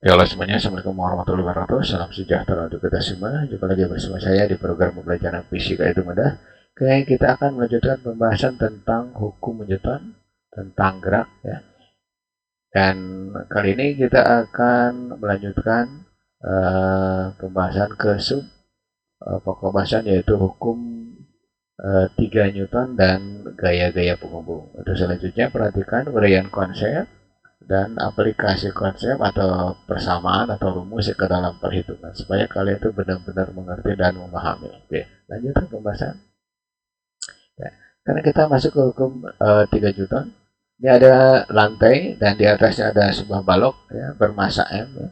Ya Allah semuanya, Assalamualaikum warahmatullahi wabarakatuh. Salam sejahtera untuk kita semua. Jumpa lagi bersama saya di program pembelajaran fisika itu mudah. Oke, kita akan melanjutkan pembahasan tentang hukum Newton, tentang gerak ya. Dan kali ini kita akan melanjutkan pembahasan ke pokok bahasan yaitu hukum 3 Newton dan gaya-gaya penghubung. Untuk selanjutnya perhatikan uraian konsep dan aplikasi konsep atau persamaan atau rumus ke dalam perhitungan supaya kalian itu benar-benar mengerti dan memahami. Oke, lanjut ke pembahasan. Ya, karena kita masuk ke hukum 3 Newton, ini ada lantai dan di atasnya ada sebuah balok ya, bermasa M. Ya.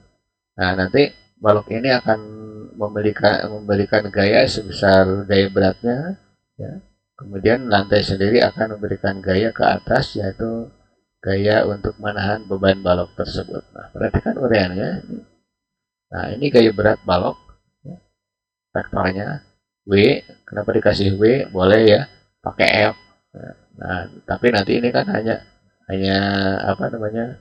Nah, nanti balok ini akan memberikan gaya sebesar gaya beratnya. Ya. Kemudian lantai sendiri akan memberikan gaya ke atas yaitu gaya untuk menahan beban balok tersebut. Nah, perhatikan uraiannya. Nah, ini gaya berat balok. Vektornya W. Kenapa dikasih W? Boleh ya, pakai F. Nah, tapi nanti ini kan hanya apa namanya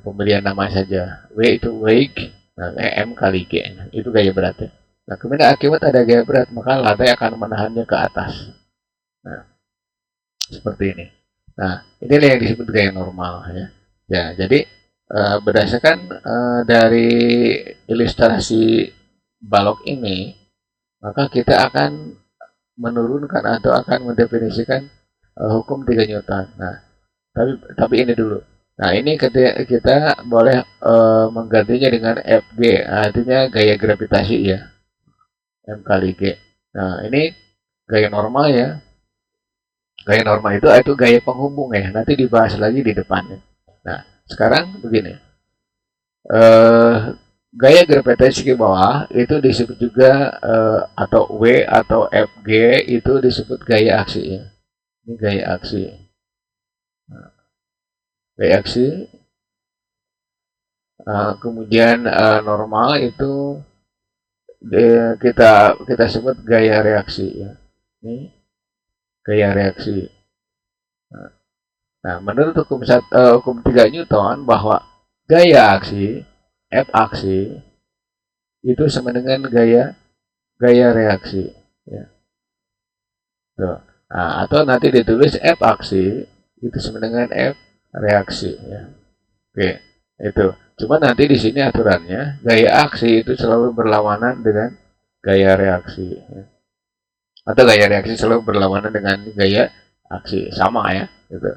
pemberian nama saja. W itu weight, nah, M kali G. Itu gaya beratnya. Nah, kemudian akibat ada gaya berat, maka lantai akan menahannya ke atas. Nah, seperti ini. Nah, inilah yang disebut gaya normal ya. Ya, jadi berdasarkan dari ilustrasi balok ini, maka kita akan menurunkan atau akan mendefinisikan hukum 3 Newton. Nah, tapi ini dulu. Nah, ini kita boleh menggantinya dengan Fg, artinya gaya gravitasi ya, M kali G. Nah, ini gaya normal ya. Gaya normal itu gaya penghubung ya. Nanti dibahas lagi di depannya. Nah, sekarang begini. Eh, gaya gravitasi ke bawah itu disebut juga atau W atau Fg itu disebut gaya aksi ya. Ini gaya aksi. Nah, gaya aksi. Kemudian normal itu kita sebut gaya reaksi ya. Ini gaya reaksi. Nah, menurut hukum 3 Newton bahwa gaya aksi F aksi itu sama dengan gaya reaksi ya. Tuh. Nah, atau nanti ditulis F aksi itu sama dengan F reaksi ya. Oke, itu. Cuma nanti di sini aturannya gaya aksi itu selalu berlawanan dengan gaya reaksi ya. Atau gaya reaksi selalu berlawanan dengan gaya aksi sama ya gitu.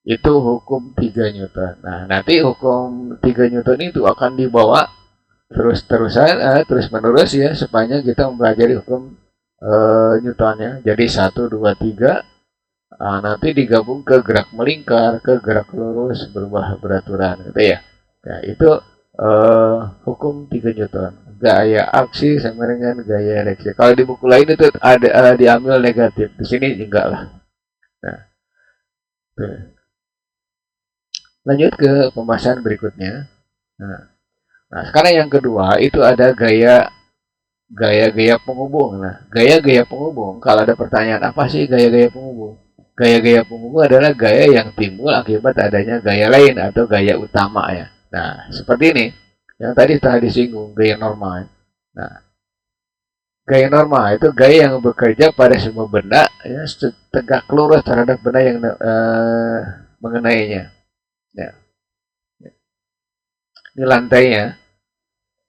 Itu hukum 3 Newton. Nah, nanti hukum 3 Newton itu akan dibawa terus-terusan terus-menerus ya sepanjang kita mempelajari hukum Newtonnya. Jadi 1 2 3 nanti digabung ke gerak melingkar, ke gerak lurus berubah beraturan gitu ya. Nah, itu hukum 3 Newton. Gaya aksi sama dengan gaya reaksi. Kalau di buku lain itu ada diambil negatif. Di sini enggak lah. Nah, tuh. Lanjut ke pembahasan berikutnya. Nah, sekarang yang kedua itu ada gaya-gaya penghubung. Nah, gaya-gaya penghubung. Kalau ada pertanyaan apa sih gaya-gaya penghubung? Gaya-gaya penghubung adalah gaya yang timbul akibat adanya gaya lain atau gaya utama ya. Nah, seperti ini. Yang tadi telah disinggung gaya normal. Nah, gaya normal itu gaya yang bekerja pada semua benda ya tegak lurus terhadap benda yang mengenainya. Ya. Ini lantainya,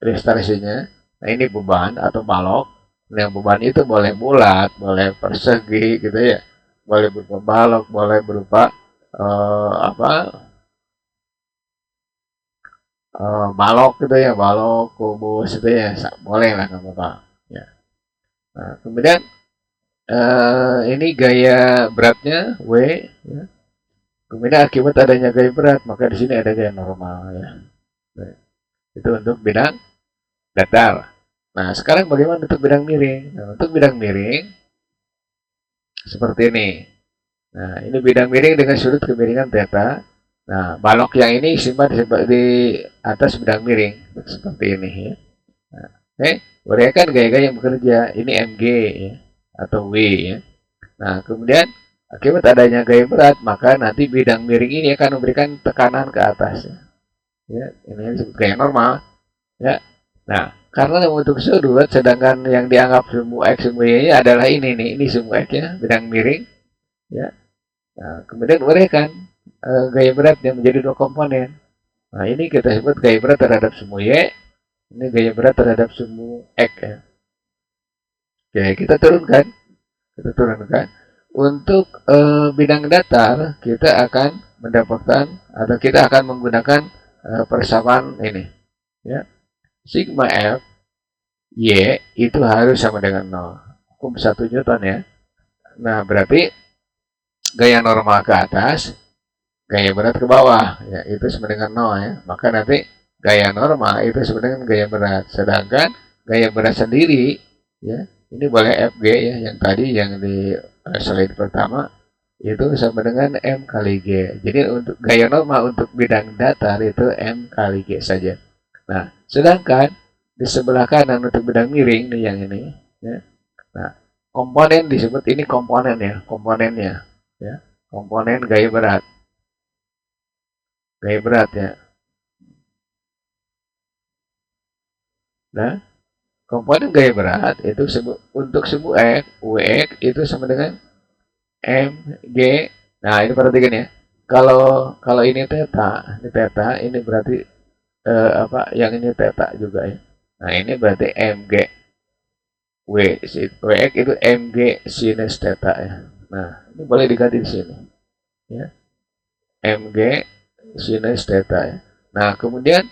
ilustrasinya. Nah, ini beban atau balok. Yang beban itu boleh bulat, boleh persegi gitu ya. Boleh berupa balok, boleh berupa apa? Balok gitu ya, balok, kubus gitu ya. Boleh lah nggak apa-apa. Ya. Nah, kemudian ini gaya beratnya W ya. Kemudian akibat adanya gaya berat, maka di sini ada gaya normal ya. Nah, itu untuk bidang datar. Nah, sekarang bagaimana untuk bidang miring? Nah, untuk bidang miring seperti ini. Nah, ini bidang miring dengan sudut kemiringan theta. Nah, balok yang ini simpan di atas bidang miring seperti ini ya. Nah, uraikan gaya-gaya yang bekerja. Ini Mg ya, atau W ya. Nah, kemudian akibat adanya gaya berat, maka nanti bidang miring ini akan memberikan tekanan ke atas. Ya. Ya, ini disebut gaya normal. Ya. Nah, karena membentuk sudut, sedangkan yang dianggap semu X semu Y adalah ini nih, ini semu X ya, bidang miring. Ya. Nah, kemudian uraikan gaya beratnya menjadi dua komponen. Nah, ini kita sebut gaya berat terhadap semu Y, ini gaya berat terhadap semu X ya. Oke, kita turunkan. Untuk bidang datar, kita akan mendapatkan atau kita akan menggunakan persamaan ini. Ya. Sigma F Y itu harus sama dengan 0. Hukum 1 Newton ya. Nah, berarti gaya normal ke atas, gaya berat ke bawah. Ya, itu sama dengan 0 ya. Maka nanti gaya normal itu sama dengan gaya berat. Sedangkan gaya berat sendiri, ya, ini boleh Fg ya, yang tadi yang di slide pertama, itu sama dengan M kali G. Jadi untuk gaya normal untuk bidang datar itu M kali G saja. Nah, sedangkan di sebelah kanan untuk bidang miring nih yang ini, ya. Nah, komponen disebut ini komponen ya, komponennya, ya, komponen gaya berat ya. Nah, komponen gaya berat itu untuk semu X, Wx itu sama dengan M, G. Nah, ini perhatikan ya. Kalau ini theta, ini berarti apa? Yang ini theta juga ya. Nah, ini berarti Mg. Wx itu Mg sinus theta ya. Nah, ini boleh diganti di sini. Ya. Mg sinus theta ya. Nah, kemudian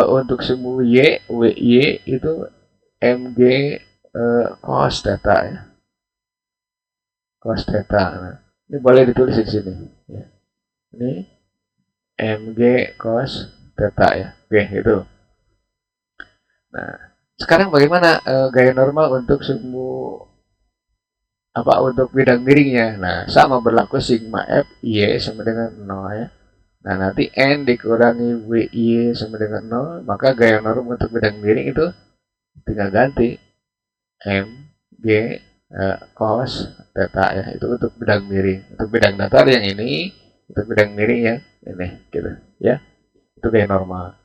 untuk semu Y, Wy itu Mg cos theta ya. Cos theta. Nah, ini boleh ditulis di sini. Ya. Ini Mg cos theta ya. Oke, itu. Nah, sekarang bagaimana gaya normal untuk semu apa untuk bidang miringnya? Nah, sama berlaku sigma F Y sama dengan 0 ya. Nah, nanti N dikurangi WY sama dengan 0, maka gaya normal untuk bidang miring itu tinggal ganti M G cos theta ya. Itu untuk bidang miring. Untuk bidang datar yang ini, untuk bidang miring yang ini gitu ya. Itu gaya normal.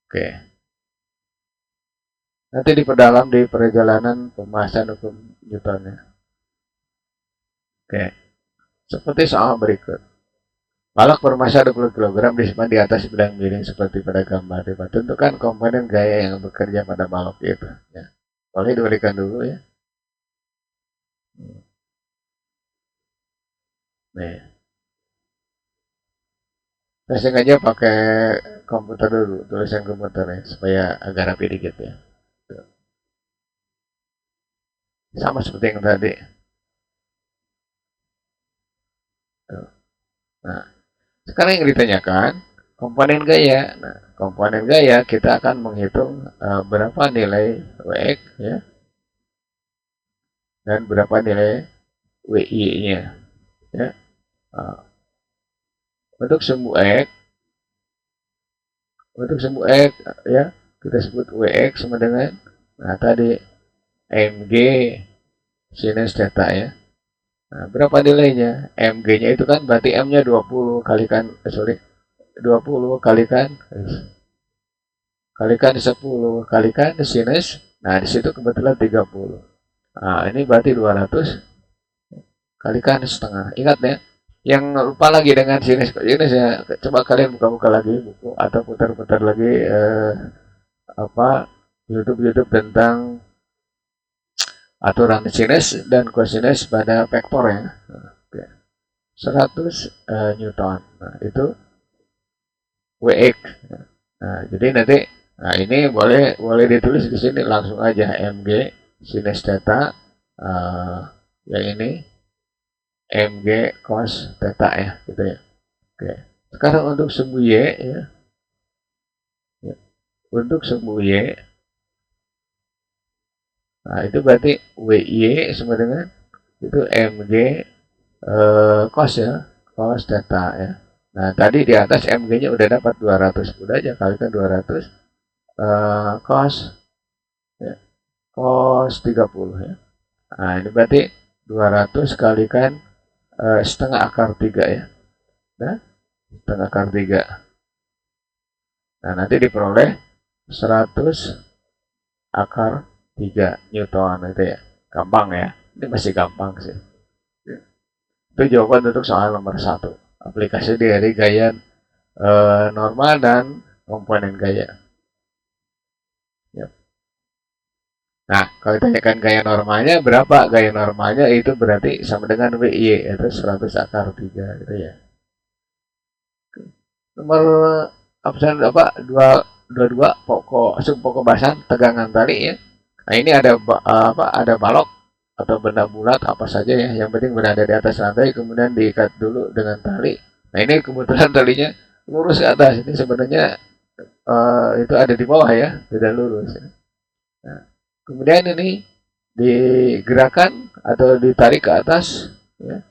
Oke. Nanti diperdalam di perjalanan pembahasan hukum Newton ya. Oke. Seperti soal berikut. Balok bermasa 20 kg disimpan di atas bidang miring seperti pada gambar. Tentukan komponen gaya yang bekerja pada balok itu. Ya. Boleh diberikan dulu ya. Nih. Saya sengaja pakai komputer dulu, tulisan komputernya supaya agak rapi dikit ya. Tuh. Sama seperti yang tadi. Tuh. Nah, sekarang yang ditanyakan komponen gaya. Nah, komponen gaya kita akan menghitung berapa nilai Wx ya dan berapa nilai Wy-nya ya. Untuk semu X, ya kita sebut Wx sama dengan nah tadi Mg sinus theta ya. Nah, berapa nilainya? Mg-nya itu kan berarti M-nya 20 kalikan 20 kalikan 10 kalikan sinus. Nah, di situ kebetulan 30. Nah, ini berarti 200 kalikan setengah. Ingat ya, yang lupa lagi dengan sinus ya, coba kalian buka-buka lagi buku atau putar-putar lagi apa YouTube tentang aturan sinus dan kosinus pada vektor ya. Oke. 100 Newton. Nah, itu Wx. Nah, jadi nanti ini boleh ditulis di sini langsung aja Mg sinus theta yang ini Mg cos theta ya, gitu ya. Oke. Sekarang untuk semu Y ya. Untuk semu Y, nah itu berarti Wy sama dengan itu Mg cos ya, cos theta ya. Nah, tadi di atas Mg-nya udah dapat 200, udah aja kalikan 200 cos ya, cos 30 ya. Nah, ini berarti 200 kalikan setengah akar 3 ya. Nah, setengah akar 3. Nah, nanti diperoleh 100 akar 3 Newton itu ya. Gampang ya. Ini masih gampang sih. Itu jawaban untuk soal nomor 1. Aplikasi dari gaya normal dan komponen gaya. Ya. Nah, kalau ditanyakan gaya normalnya berapa? Gaya normalnya itu berarti sama dengan WY, yaitu 100 akar 3 gitu ya. Nomor absen apa? 22 pokok pokok bahasan tegangan tali ya. Nah, ini ada apa? Ada balok atau benda bulat apa saja ya, yang penting berada di atas lantai kemudian diikat dulu dengan tali. Nah, ini kebetulan talinya lurus ke atas. Ini sebenarnya itu ada di bawah ya, tidak lurus. Nah, kemudian ini digerakkan atau ditarik ke atas ya,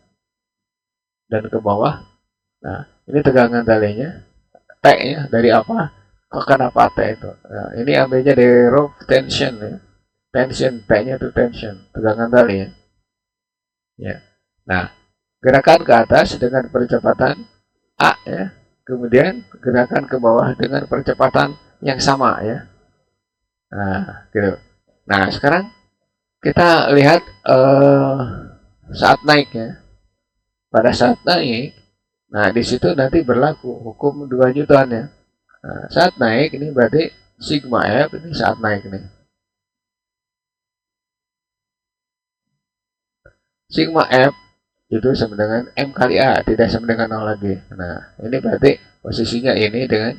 dan ke bawah. Nah, ini tegangan talinya. T-nya dari apa? Kenapa T itu? Nah, ini ambilnya dari rope tension ya. Tension, T-nya itu tension, tegangan tali ya. Ya. Nah, gerakan ke atas dengan percepatan A ya. Kemudian gerakan ke bawah dengan percepatan yang sama ya. Nah, gitu. Nah, sekarang kita lihat saat naik ya. Pada saat naik, nah di situ nanti berlaku hukum 2 Newton ya. Nah, saat naik ini berarti sigma F ini saat naik nih. Sigma F itu sama dengan M kali A, tidak sama dengan 0 lagi. Nah, ini berarti posisinya ini dengan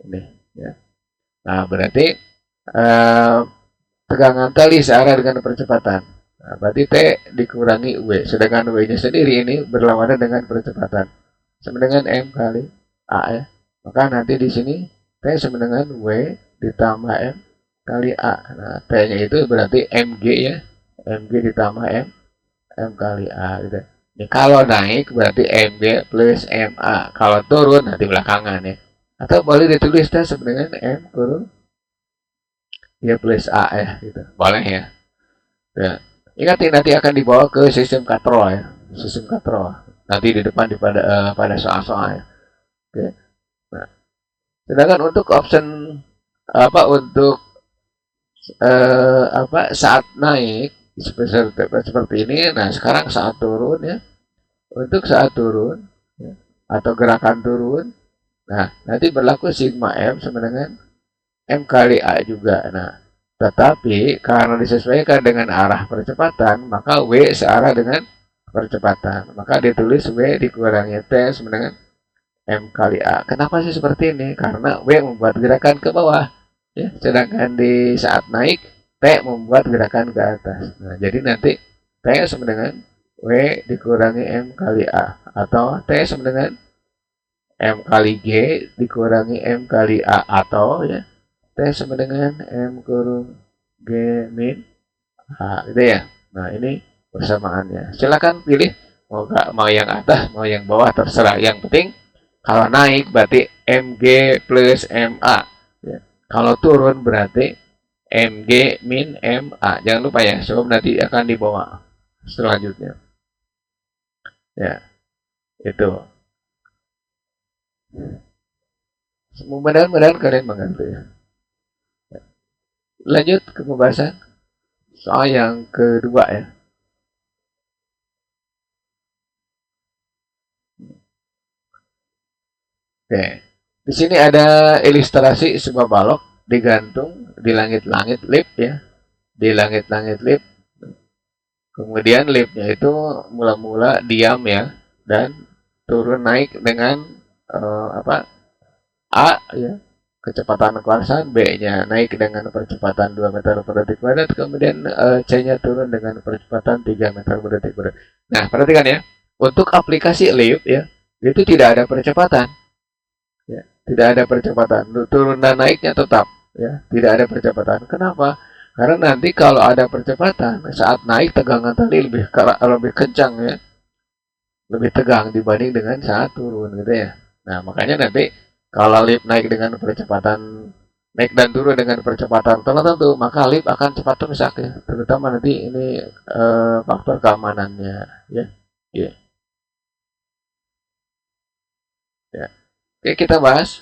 ini ya. Nah, berarti eh, tegangan tali searah dengan percepatan. Nah, berarti T dikurangi W, sedangkan W-nya sendiri ini berlawanan dengan percepatan. Sama dengan M kali A ya. Maka nanti di sini T sama dengan W ditambah M kali A. Nah, T-nya itu berarti MG ya. MG ditambah M kali A gitu. Ini kalau naik berarti MG plus MA. Kalau turun nanti belakangan ya. Atau boleh ditulis T sama dengan M kurung dia plus A ya gitu. Boleh ya. Ya. Ingat nanti akan dibawa ke sistem katrol ya. Sistem katrol. Nanti di depan pada soal-soal ya. Oke. Nah, sedangkan untuk option apa untuk apa saat naik seperti ini, nah sekarang saat turun ya. Untuk saat turun ya, atau gerakan turun, nah nanti berlaku sigma M sama dengan M kali A juga. Nah, tetapi karena disesuaikan dengan arah percepatan, maka W searah dengan percepatan. Maka ditulis W dikurangi T sama dengan M kali A. Kenapa sih seperti ini? Karena W membuat gerakan ke bawah. Ya, sedangkan di saat naik, T membuat gerakan ke atas. Nah, jadi nanti T sama dengan W dikurangi M kali A. Atau T sama dengan M kali G dikurangi M kali A. Atau ya T sama dengan M kurung G min A. Gitu ya. Nah, ini persamaannya. Silakan pilih mau yang atas, mau yang bawah, terserah. Yang penting kalau naik berarti MG plus MA. Ya. Kalau turun berarti MG min MA. Jangan lupa ya, sebab nanti akan dibawa selanjutnya. Ya, itu. Mudah-mudahan kalian mengerti ya. Lanjut ke pembahasan soal yang kedua ya. Oke. Di sini ada ilustrasi sebuah balok digantung di langit-langit lip ya. Di langit-langit lip. Kemudian lipnya itu mula-mula diam ya dan turun naik dengan apa A ya kecepatan kuarsan, B-nya naik dengan percepatan 2 meter per detik kuadrat, kemudian C-nya turun dengan percepatan 3 meter per detik kuadrat. Nah, perhatikan ya, untuk aplikasi lip ya, itu tidak ada percepatan. Ya, tidak ada percepatan. Turun dan naiknya tetap ya, tidak ada percepatan. Kenapa? Karena nanti kalau ada percepatan, saat naik tegangan tali lebih kencang ya, lebih tegang dibanding dengan saat turun gitu ya. Nah, makanya nanti kalau lift naik dengan percepatan naik dan turun dengan percepatan tertentu, maka lift akan cepat rusak ya. Terutama nanti ini faktor keamanannya ya. Ya. Ya. Oke, kita bahas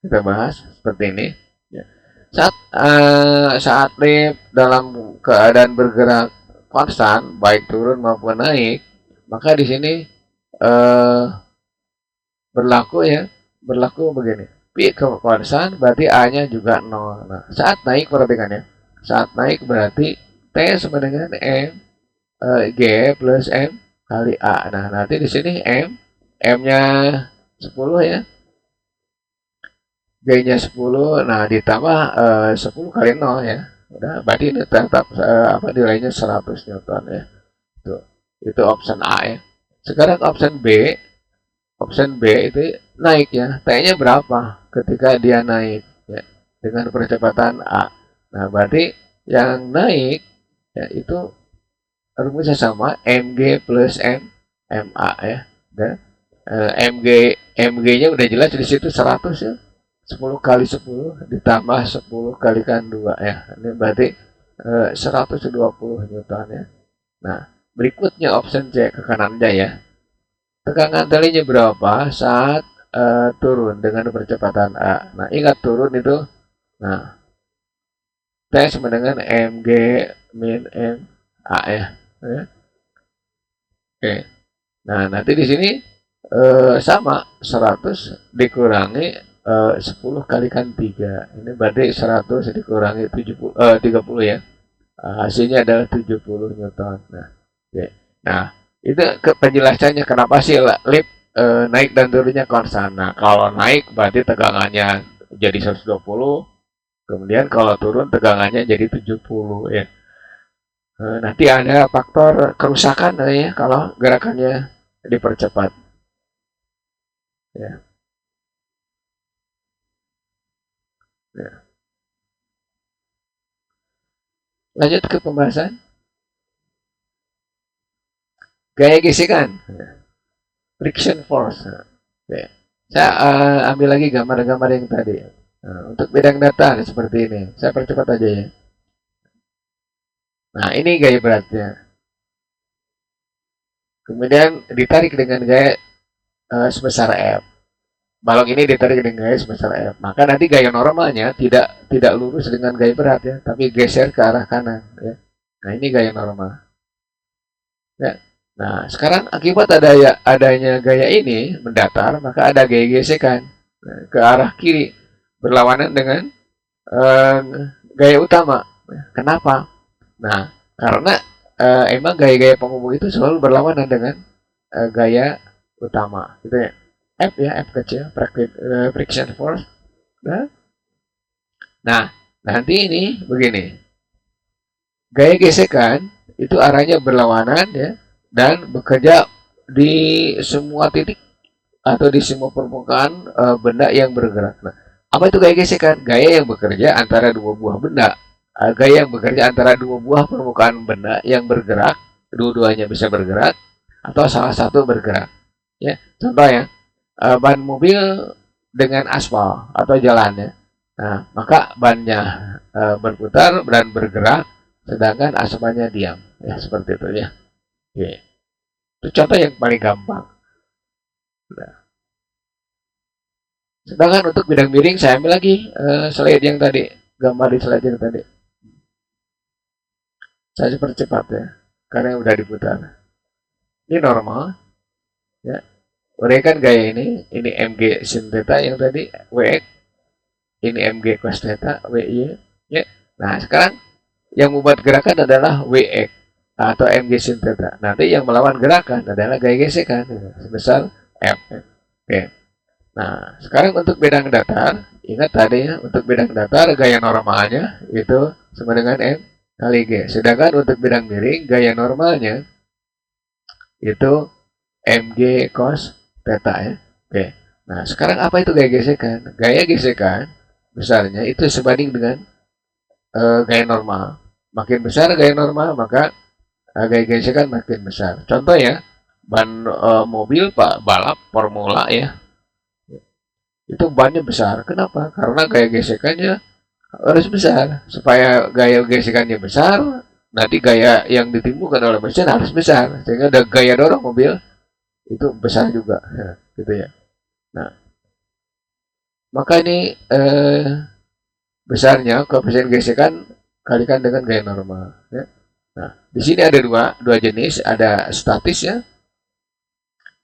kita bahas seperti ini. Ya. Saat lift dalam keadaan bergerak konstan, baik turun maupun naik, maka di sini eh, berlaku begini. Pi konstan berarti A-nya juga 0. Nah, saat naik perhatikan ya. Saat naik berarti T sama dengan G plus M kali A. Nah, nanti di sini M-nya 10 ya. G-nya 10, nah ditambah 10 kali 0 ya. Udah, berarti ini tetap nilainya 100 Newton ya. Itu option A ya. Sekarang option B itu naik ya. T-nya berapa ketika dia naik ya dengan percepatan A. Nah, berarti yang naik ya itu rumusnya sama mg plus ma ya. Dan mg-nya udah jelas di situ 100 ya. 10 kali 10 ditambah 10 kalikan 2 ya. Ini berarti 120 Newton ya. Nah, berikutnya option C ke kanan aja ya. Tegangan talinya berapa saat turun dengan percepatan A. Nah, ingat turun itu, nah, T sama dengan mg min m A ya. Oke. Nah, nanti di sini sama 100 dikurangi 10 kalikan 3. Ini berarti 100 dikurangi 30 ya. Hasilnya adalah 70 Newton. Nah, oke. Nah, itu penjelasannya kenapa sih lift naik dan turunnya konstan. Nah, kalau naik berarti tegangannya jadi 120, kemudian kalau turun tegangannya jadi 70 ya. Nanti ada faktor kerusakan ya kalau gerakannya dipercepat. Ya. Ya. Lanjut ke pembahasan gaya gesekan, friction force. Ya. Saya ambil lagi gambar-gambar yang tadi. Nah, untuk bidang datar seperti ini, saya percepat aja ya. Nah, ini gaya beratnya. Kemudian ditarik dengan gaya sebesar F. Balok ini ditarik dengan gaya sebesar F. Maka nanti gaya normalnya tidak lurus dengan gaya berat ya, tapi geser ke arah kanan ya. Nah, ini gaya normal. Ya. Nah, sekarang akibat adanya gaya ini mendatar, maka ada gaya gesekan ke arah kiri berlawanan dengan eh, gaya utama. Kenapa? Nah, karena emang gaya-gaya penghubung itu selalu berlawanan dengan gaya utama, gitu ya. F ya, F kecil, friction force. Nah, nanti ini begini. Gaya gesekan itu arahnya berlawanan ya dan bekerja di semua titik atau di semua permukaan benda yang bergerak. Nah, apa itu gaya gesekan? Gaya yang bekerja antara dua buah benda. Gaya yang bekerja antara dua buah permukaan benda yang bergerak, dua-duanya bisa bergerak atau salah satu bergerak. Ya, contoh ya, ban mobil dengan aspal atau jalannya. Nah, maka bannya berputar dan bergerak, sedangkan aspalnya diam. Ya, seperti itu ya. Oke. Itu contoh yang paling gampang. Nah. Sedangkan untuk bidang miring saya ambil lagi slide yang tadi, gambar di slide yang tadi. Saya percepat ya, karena udah diputar. Ini normal, ya. Uraikan gaya ini mg sin theta yang tadi, wx, ini mg cos theta, wy, ya. Nah sekarang yang membuat gerakan adalah wx atau mg sin theta. Nanti yang melawan gerakan adalah gaya gesekan sebesar f. Oke. Nah, sekarang untuk bidang datar, ingat tadi ya, untuk bidang datar gaya normalnya itu sama dengan M kali G. Sedangkan untuk bidang miring, gaya normalnya itu MG cos theta ya. Oke. Nah, sekarang apa itu gaya gesekan? Gaya gesekan besarnya itu sebanding dengan gaya normal. Makin besar gaya normal, maka gaya gesekan makin besar. Contoh ya, ban mobil balap formula ya, itu bannya besar. Kenapa? Karena gaya gesekannya harus besar. Supaya gaya gesekannya besar, nanti gaya yang ditimbulkan oleh mesin harus besar. Sehingga ada gaya dorong mobil itu besar juga. Ya, gitu ya. Nah, Maka ini besarnya koefisien gesekan kalikan dengan gaya normal. Ya. Nah, di sini ada dua jenis, ada statis ya,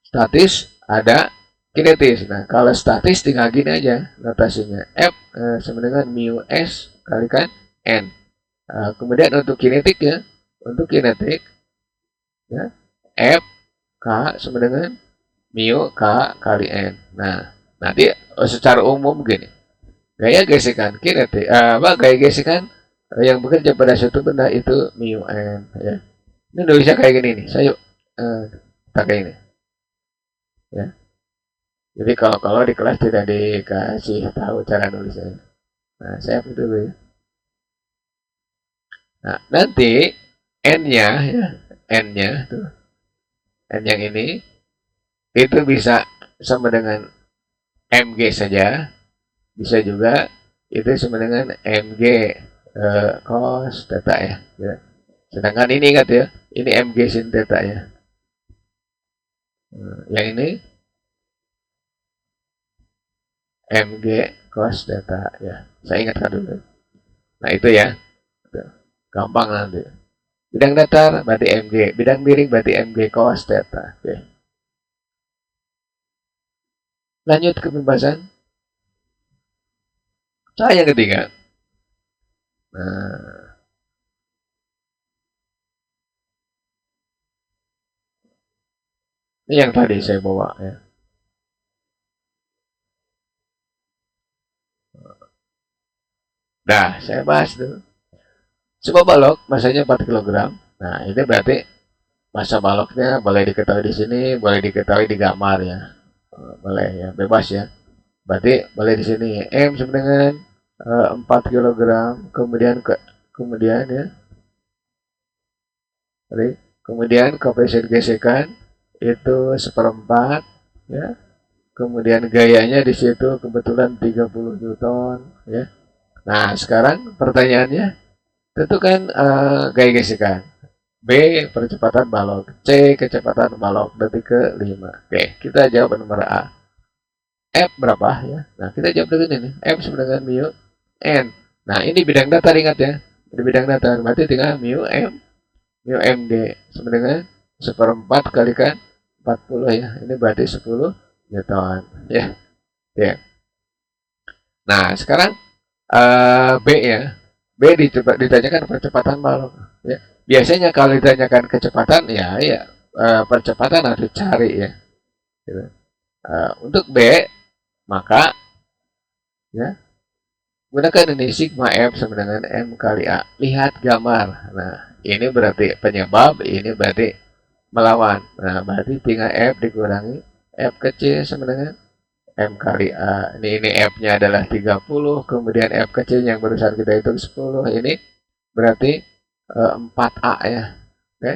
statis, ada kinetis. Nah, kalau statis tinggal gini aja notasinya. F sama dengan mu S kalikan N. Kemudian untuk kinetik ya, untuk kinetik ya, F K sama dengan mu K kali N. Nah, nanti secara umum gini. Gaya gesekan kinetik, gaya gesekan yang bekerja pada suatu benda itu mu N ya. Ini nulisnya kayak gini nih. Saya pakai ini ya. Jadi kalau di kelas tidak dikasih tahu cara nulisnya. Nah, saya itu dulu ya. Nah, nanti n-nya ya, n-nya tuh, n yang ini itu bisa sama dengan mg saja, bisa juga itu sama dengan mg cos theta ya. Sedangkan ini ingat ya, ini mg sin theta ya. Yang ini mg cos theta ya. Saya ingatkan dulu. Nah itu ya, gampang nanti. Bidang datar berarti mg, bidang miring berarti mg cos theta. Oke. Lanjut ke pembahasan. Cara yang ketiga. Nah, ini yang tadi saya bawa ya. Nah, saya bahas dulu. Sebuah balok masanya 4 kg. Nah, ini berarti masa baloknya boleh diketahui di sini, boleh diketahui di gambar ya. Boleh ya, bebas ya. Berarti boleh di sini M sama dengan 4 kg, kemudian ya. Kemudian koefisien gesekan itu 1/4 ya. Kemudian gayanya di situ kebetulan 30 Newton ya. Nah, sekarang pertanyaannya tentukan gaya gesekan. B. Percepatan balok. C. Kecepatan balok detik ke-5. Oke, kita jawab nomor A. F berapa ya? Nah, kita jawab dengan ini. F sama dengan mu N. Nah, ini bidang datar ingat ya. Ini bidang datar. Berarti tinggal mu M, mu MG sama dengan 1/4 kalikan 40 ya. Ini berarti 10 Newton ya. Ya. Nah, sekarang B ya. B ditanyakan percepatan balok ya. Biasanya kalau ditanyakan kecepatan ya percepatan harus dicari ya. Gitu. Untuk B maka ya gunakan ini sigma F sama dengan M kali A. Lihat gambar. Nah, ini berarti penyebab, ini berarti melawan. Nah, berarti tinggal F dikurangi F kecil sama dengan M kali A. Ini F-nya adalah 30, kemudian F kecil yang barusan kita hitung 10. Ini berarti 4A ya. Oke.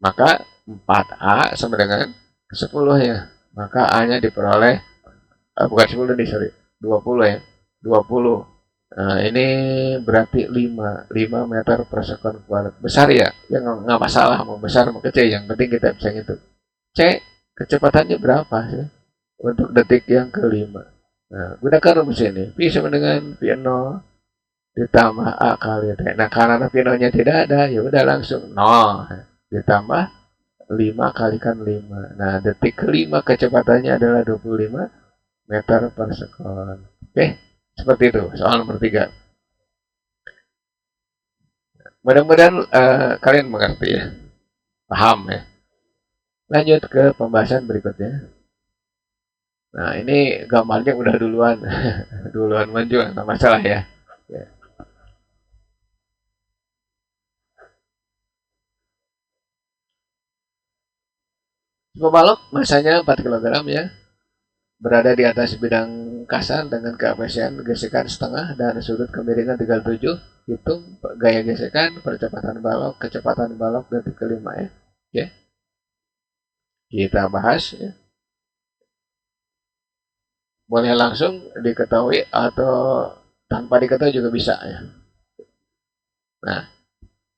Maka 4A sama dengan 10 ya. Maka A-nya diperoleh bukan 10 nih, sorry. 20 ya. 20. Nah, ini berarti 5 meter per sekon kuadrat. Besar ya? Ya nggak masalah, mau besar mau kecil. Yang penting kita bisa ngitung. C, kecepatannya berapa sih? Untuk detik yang kelima. Nah, gunakan rumus ini. V sama dengan V0 ditambah A kali T. Nah, karena V0-nya tidak ada, ya udah langsung 0 ditambah 5 kalikan 5. Nah, detik kelima kecepatannya adalah 25 meter per sekon. Oke, seperti itu. Soal nomor 3. Mudah-mudahan kalian mengerti ya. Paham ya. Lanjut ke pembahasan berikutnya. Nah, ini gambarnya udah duluan. Duluan muncul, nggak masalah ya. Sebuah balok masanya 4 kg ya. Berada di atas bidang kasar dengan koefisien gesekan setengah dan sudut kemiringan 37. Hitung gaya gesekan, percepatan balok, kecepatan balok detik kelima ya. Oke. Kita bahas ya. Boleh langsung diketahui atau tanpa diketahui juga bisa ya. Nah,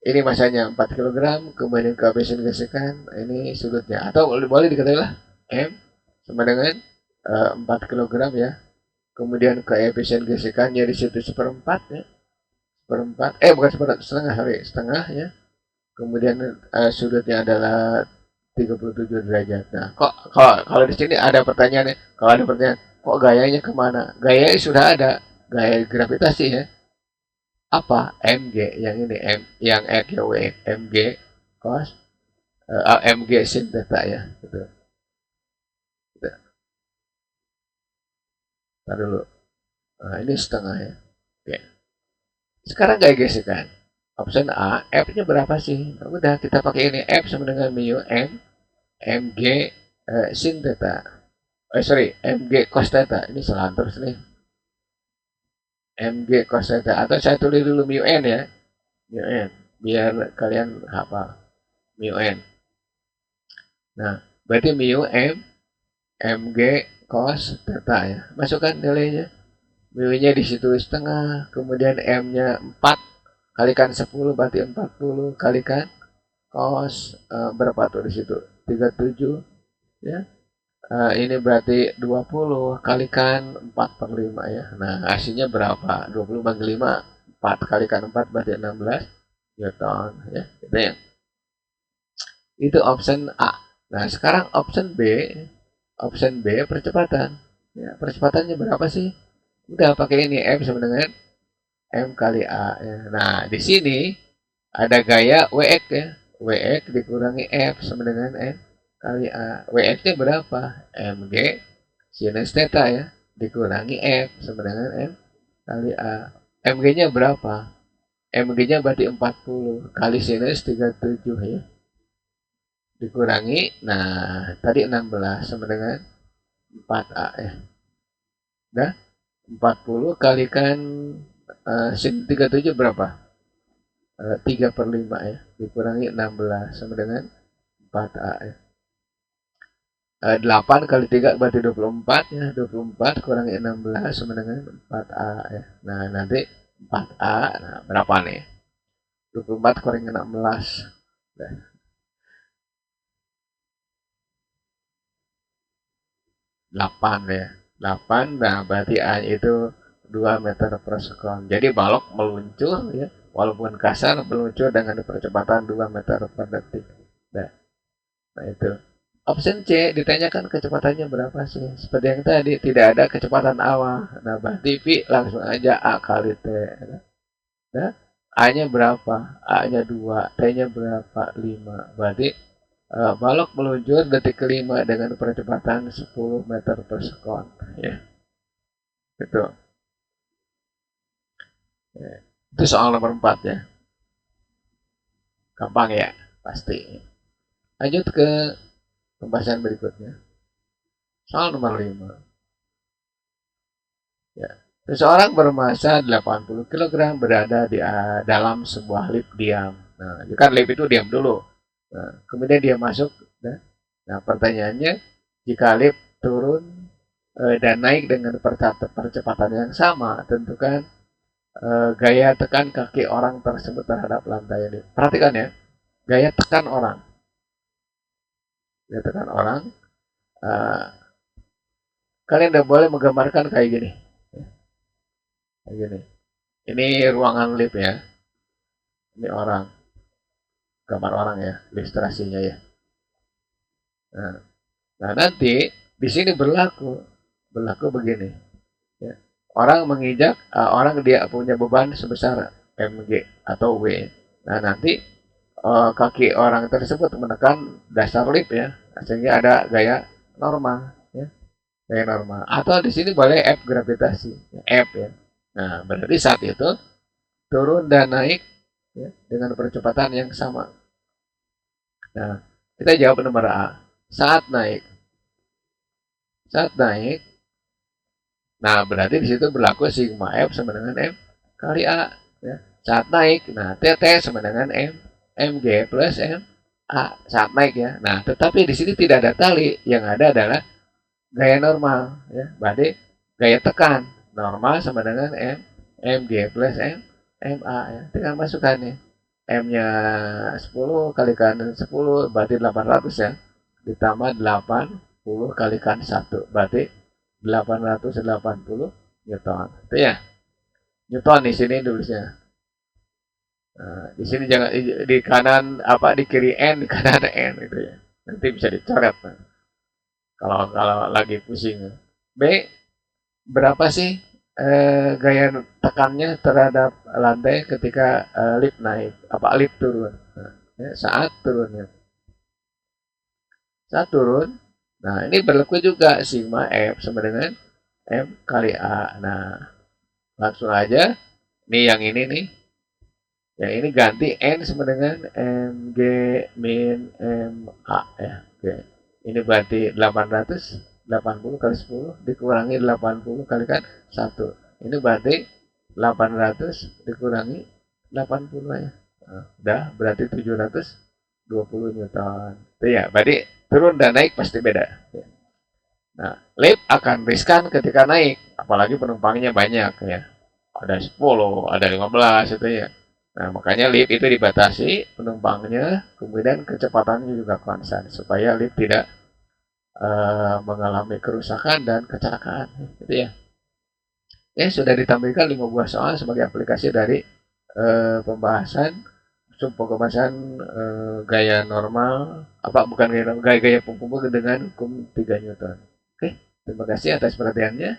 ini masanya 4 kg, kemudian koefisien gesekan, ini sudutnya. Atau boleh diketahui lah, M sama dengan 4 kg ya. kemudian koefisien gesekannya di situ seperempat ya, seperempat, bukan seperempat, setengah, sorry, setengah ya. Kemudian sudutnya adalah 37 derajat. Nah, kok kalau di sini ada pertanyaannya, kalau ada pertanyaan, kok gayanya kemana? Gayanya sudah ada, gaya gravitasi ya. Apa? Mg yang ini, yang X ya, W, Mg cos, Mg sin theta ya. Gitu. Ntar dulu. Nah, ini setengah ya. Oke. Sekarang gaya gesekan. Option A, F-nya berapa sih? Nah, udah, kita pakai ini. F sama dengan mu M, Mg sin theta. Sorry, Mg cos theta. Ini salah terus nih. Mg cos theta. Atau saya tulis dulu mu N ya. Mu N. Biar kalian hafal. Mu N. Nah, berarti mu M, Mg cos theta ya. Masukkan nilainya. Mu-nya di situ setengah. Kemudian M-nya 4. Kalikan 10 berarti 40. Kalikan cos berapa tuh di situ? 37 ya. Ini berarti 20 kalikan 4 per 5 ya. Nah, hasilnya berapa? 20 bagi 5, 4 kalikan 4 berarti 16 Newton ya. Gitu ya. Itu option A. Nah, sekarang option B. Option B percepatan. Ya, percepatannya berapa sih? Udah pakai ini M sama dengan M kali A ya. Nah, di sini ada gaya Wx ya. Wx dikurangi F sama dengan M kali A. Wx-nya berapa? Mg sinus theta ya. Dikurangi F sama dengan M kali A. Mg-nya berapa? Mg-nya berarti 40 kali sinus 37 ya. Dikurangi, nah tadi 16 sama dengan 4A ya. Udah? 40 kalikan sin 37 berapa? 3 per 5 ya. Dikurangi 16 sama dengan 4A ya. 8 kali 3 berarti 24 ya. 24 kurangi 16 sama dengan 4A ya. Nah, nanti 4A, nah berapa nih? 24 kurangi 16. Nah, 8 ya. 8, nah berarti A itu 2 meter per sekon. Jadi balok meluncur ya. Walaupun kasar, meluncur dengan percepatan 2 meter per detik. Nah itu. Option C, ditanyakan kecepatannya berapa sih? Seperti yang tadi, tidak ada kecepatan awal. Nah, berarti V langsung aja A kali T. Nah, A-nya berapa? A-nya 2, T-nya berapa? 5. Berarti balok meluncur detik kelima dengan percepatan 10 meter per sekon. Ya, gitu. Ya. Itu soal nomor 4 ya. Gampang ya, pasti. Lanjut ke pembahasan berikutnya. Soal nomor 5. Ya. Seseorang bermasa 80 kg berada di dalam sebuah lift diam. Nah, kan lift itu diam dulu. Nah, kemudian dia masuk. Nah, pertanyaannya, jika lift turun dan naik dengan percepatan yang sama, tentukan gaya tekan kaki orang tersebut terhadap lantai lift. Perhatikan ya, gaya tekan orang. Gaya tekan orang. Kalian udah boleh menggambarkan kayak gini. Kayak gini. Ini ruangan lift ya. Ini orang. Gambar orang ya, ilustrasinya ya. Nah nanti di sini berlaku begini. Ya. Orang menginjak, orang dia punya beban sebesar mg atau w. Nah nanti kaki orang tersebut menekan dasar lift ya, sehingga ada gaya normal ya, gaya normal. Atau di sini boleh F gravitasi, F ya. Nah berarti saat itu turun dan naik ya, dengan percepatan yang sama. Nah, kita jawab nomor A. Saat naik. Saat naik. Nah, berarti di situ berlaku sigma F sama dengan M kali A. Ya. Saat naik. Nah, TT sama dengan M. MG plus M A. Saat naik ya. Nah, tetapi di sini tidak ada tali. Yang ada adalah gaya normal. Ya. Berarti gaya tekan. Normal sama dengan M. MG plus M. MA ya. Tinggal masukkan nih. M-nya 10 kalikan 10 berarti 800 ya. Ditambah 80 kalikan 1 berarti 880 Newton. Itu ya. Newton di sini tulisnya. Nah, di sini jangan di kanan apa di kiri n, di kanan n gitu ya. Nanti bisa dicoret. Nah. Kalau lagi pusing. B, berapa sih gaya tekannya terhadap lantai ketika lift naik, apa lift turun? Nah, ya, saat turun. Nah, ini berlaku juga sigma F sama dengan M kali A. Nah, langsung aja. Nih yang ini nih. Yang ini ganti N sama dengan MG min MA ya. Oke. Ini berarti 880 kali 10 dikurangi 80 kali kan 1. Ini berarti 800 dikurangi 80 ya. Nah, udah berarti 720 Newton. Itu ya, berarti turun dan naik pasti beda. Nah, lift akan riskan ketika naik, apalagi penumpangnya banyak ya. Ada 10, ada 15 itu ya. Nah, makanya lift itu dibatasi penumpangnya, kemudian kecepatannya juga konstan supaya lift tidak mengalami kerusakan dan kecelakaan. Gitu ya. Sudah ditampilkan 5 buah soal sebagai aplikasi dari pembahasan gaya normal, apa bukan gaya pembunuh dengan hukum 3 Newton. Oke, terima kasih atas perhatiannya.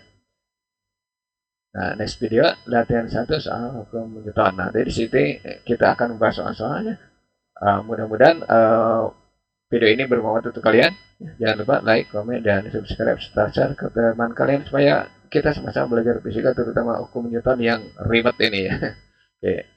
Nah, next video latihan 1 soal hukum Newton. Nah, dari sini kita akan membahas soal-soalnya. Mudah-mudahan video ini bermanfaat untuk kalian. Jangan lupa like, komen, dan subscribe serta share ke teman kalian supaya kita sama-sama belajar fisika terutama hukum Newton yang ribet ini ya. Oke.